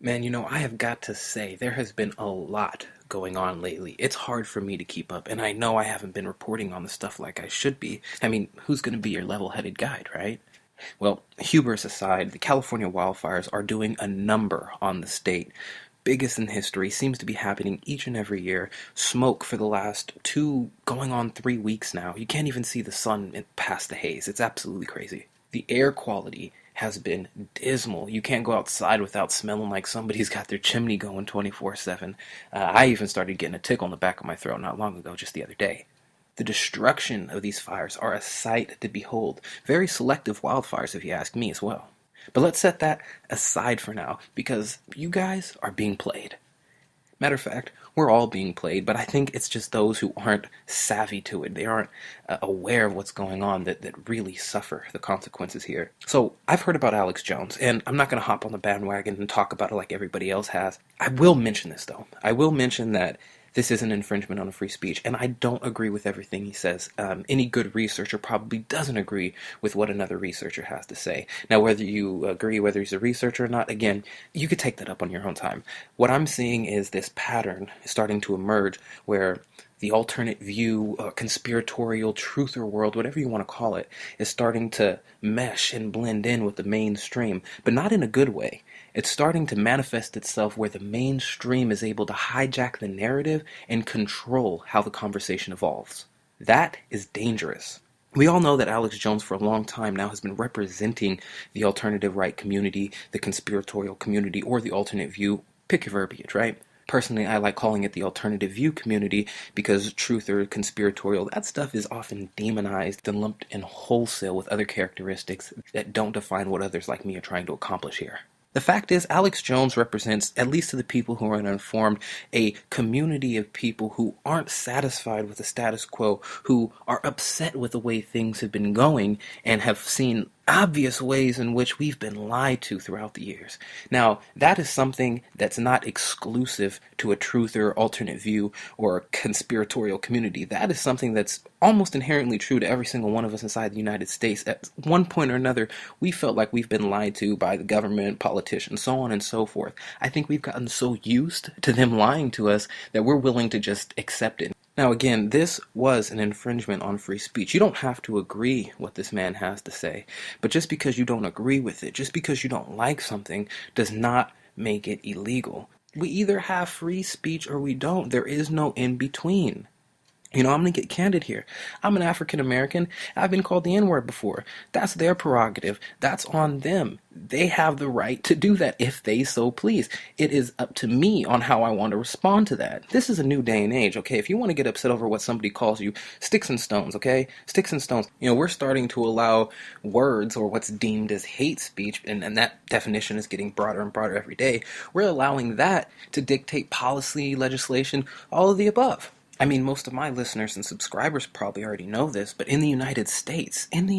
Man, I have got to say, there has been a lot going on lately. It's hard for me to keep up, and I know I haven't been reporting on the stuff like I should be. I mean, who's going to be your level-headed guide, right? Well, hubris aside, the California wildfires are doing a number on the state. Biggest in history, seems to be happening each and every year. Smoke for the last 2, going on 3 weeks now. You can't even see the sun past the haze. It's absolutely crazy. The air quality has been dismal. You can't go outside without smelling like somebody's got their chimney going 24/7. I even started getting a tickle in the back of my throat not long ago, just the other day. The destruction of these fires are a sight to behold. Very selective wildfires, if you ask me as well. But let's set that aside for now, because you guys are being played. Matter of fact, we're all being played, but I think it's just those who aren't savvy to it. They aren't aware of what's going on that really suffer the consequences here. So I've heard about Alex Jones, and I'm not going to hop on the bandwagon and talk about it like everybody else has. I will mention this, though. I will mention that this is an infringement on free speech, and I don't agree with everything he says. Any good researcher probably doesn't agree with what another researcher has to say. Now, whether you agree whether he's a researcher or not, again, you could take that up on your own time. What I'm seeing is this pattern starting to emerge where the alternate view, conspiratorial, truther world, whatever you want to call it, is starting to mesh and blend in with the mainstream, but not in a good way. It's starting to manifest itself where the mainstream is able to hijack the narrative and control how the conversation evolves. That is dangerous. We all know that Alex Jones for a long time now has been representing the alternative right community, the conspiratorial community, or the alternate view. Pick your verbiage, right? Personally, I like calling it the alternative view community because truth or conspiratorial, that stuff is often demonized and lumped in wholesale with other characteristics that don't define what others like me are trying to accomplish here. The fact is, Alex Jones represents, at least to the people who are uninformed, a community of people who aren't satisfied with the status quo, who are upset with the way things have been going, and have seen obvious ways in which we've been lied to throughout the years. Now, that is something that's not exclusive to a truth or alternate view or a conspiratorial community. That is something that's almost inherently true to every single one of us inside the United States. At one point or another, we felt like we've been lied to by the government, politicians, so on and so forth. I think we've gotten so used to them lying to us that we're willing to just accept it. Now again, this was an infringement on free speech. You don't have to agree what this man has to say, but just because you don't agree with it, just because you don't like something, does not make it illegal. We either have free speech or we don't. There is no in between. I'm going to get candid here. I'm an African American. I've been called the N-word before. That's their prerogative. That's on them. They have the right to do that if they so please. It is up to me on how I want to respond to that. This is a new day and age, okay? If you want to get upset over what somebody calls you, sticks and stones, okay? Sticks and stones. We're starting to allow words or what's deemed as hate speech, and that definition is getting broader and broader every day. We're allowing that to dictate policy, legislation, all of the above. I mean, most of my listeners and subscribers probably already know this, but in the United States, and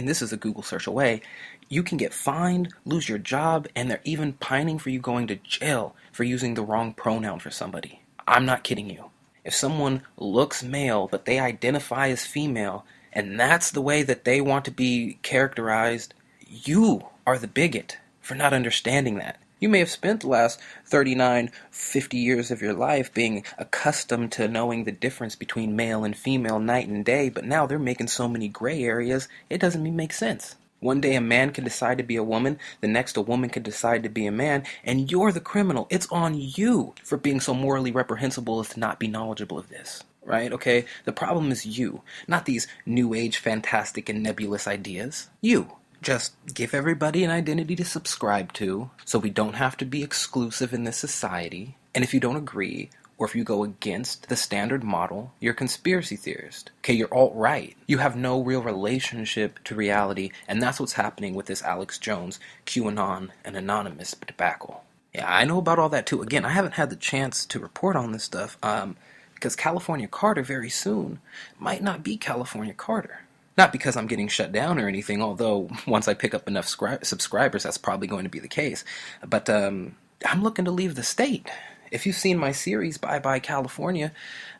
this is a Google search away, you can get fined, lose your job, and they're even pining for you going to jail for using the wrong pronoun for somebody. I'm not kidding you. If someone looks male, but they identify as female, and that's the way that they want to be characterized, you are the bigot for not understanding that. You may have spent the last 39, 50 years of your life being accustomed to knowing the difference between male and female night and day, but now they're making so many gray areas, it doesn't even make sense. One day a man can decide to be a woman, the next a woman can decide to be a man, and you're the criminal. It's on you for being so morally reprehensible as to not be knowledgeable of this. Right? Okay? The problem is you, not these new age fantastic and nebulous ideas. You. Just give everybody an identity to subscribe to, so we don't have to be exclusive in this society. And if you don't agree, or if you go against the standard model, you're a conspiracy theorist. Okay, you're alt-right. You have no real relationship to reality, and that's what's happening with this Alex Jones, QAnon, and Anonymous debacle. Yeah, I know about all that too. Again, I haven't had the chance to report on this stuff, because California Carter very soon might not be California Carter. Not because I'm getting shut down or anything, although once I pick up enough subscribers, that's probably going to be the case. But I'm looking to leave the state. If you've seen my series, Bye Bye California,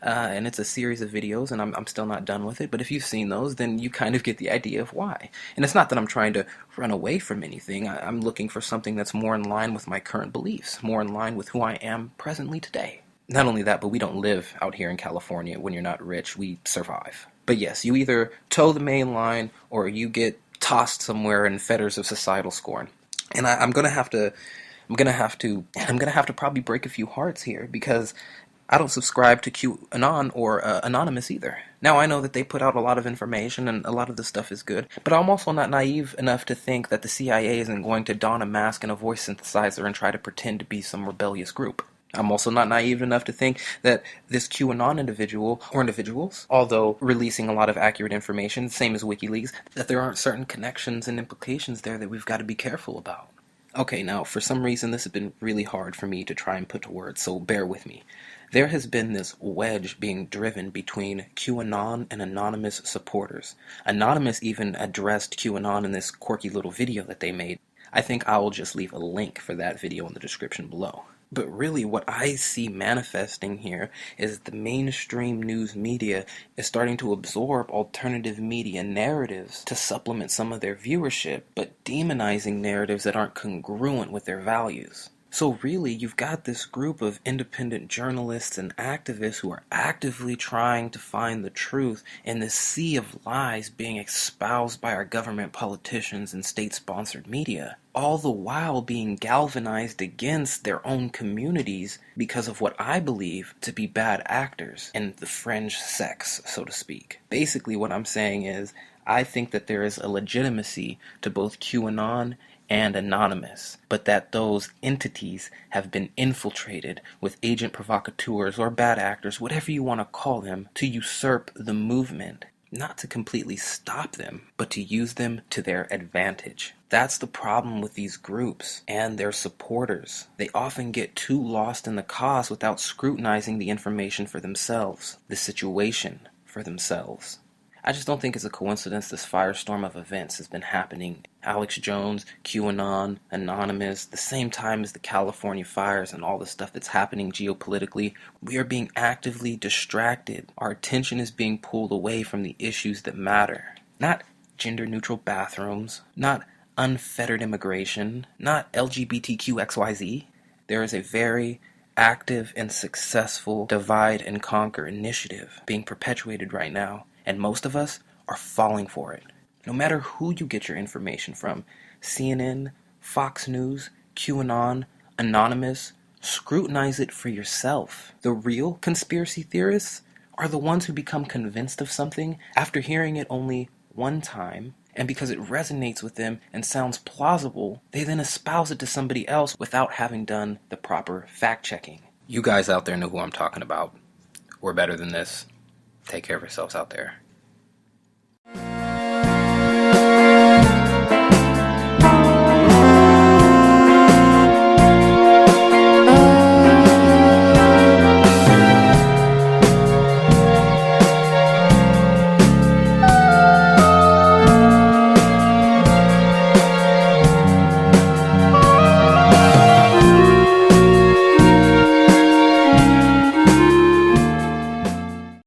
and it's a series of videos, and I'm still not done with it, but if you've seen those, then you kind of get the idea of why. And it's not that I'm trying to run away from anything. I'm looking for something that's more in line with my current beliefs, more in line with who I am presently today. Not only that, but we don't live out here in California when you're not rich. We survive. But yes, you either toe the main line or you get tossed somewhere in fetters of societal scorn. And I'm gonna have to probably break a few hearts here because I don't subscribe to QAnon or Anonymous either. Now, I know that they put out a lot of information and a lot of the stuff is good, but I'm also not naive enough to think that the CIA isn't going to don a mask and a voice synthesizer and try to pretend to be some rebellious group. I'm also not naive enough to think that this QAnon individual, or individuals, although releasing a lot of accurate information, same as WikiLeaks, that there aren't certain connections and implications there that we've got to be careful about. Okay, now, for some reason, this has been really hard for me to try and put to words, so bear with me. There has been this wedge being driven between QAnon and Anonymous supporters. Anonymous even addressed QAnon in this quirky little video that they made. I think I will just leave a link for that video in the description below. But really, what I see manifesting here is the mainstream news media is starting to absorb alternative media narratives to supplement some of their viewership, but demonizing narratives that aren't congruent with their values. So really, you've got this group of independent journalists and activists who are actively trying to find the truth in this sea of lies being espoused by our government politicians and state-sponsored media, all the while being galvanized against their own communities because of what I believe to be bad actors and the fringe sects, so to speak. Basically, what I'm saying is, I think that there is a legitimacy to both QAnon and Anonymous, but that those entities have been infiltrated with agent provocateurs or bad actors, whatever you want to call them, to usurp the movement. Not to completely stop them, but to use them to their advantage. That's the problem with these groups and their supporters. They often get too lost in the cause without scrutinizing the information for themselves, the situation for themselves. I just don't think it's a coincidence this firestorm of events has been happening. Alex Jones, QAnon, Anonymous, the same time as the California fires and all the stuff that's happening geopolitically. We are being actively distracted. Our attention is being pulled away from the issues that matter. Not gender-neutral bathrooms, not unfettered immigration, not LGBTQXYZ. There is a very active and successful divide and conquer initiative being perpetuated right now. And most of us are falling for it. No matter who you get your information from, CNN, Fox News, QAnon, Anonymous, scrutinize it for yourself. The real conspiracy theorists are the ones who become convinced of something after hearing it only one time, and because it resonates with them and sounds plausible, they then espouse it to somebody else without having done the proper fact-checking. You guys out there know who I'm talking about. We're better than this. Take care of yourselves out there.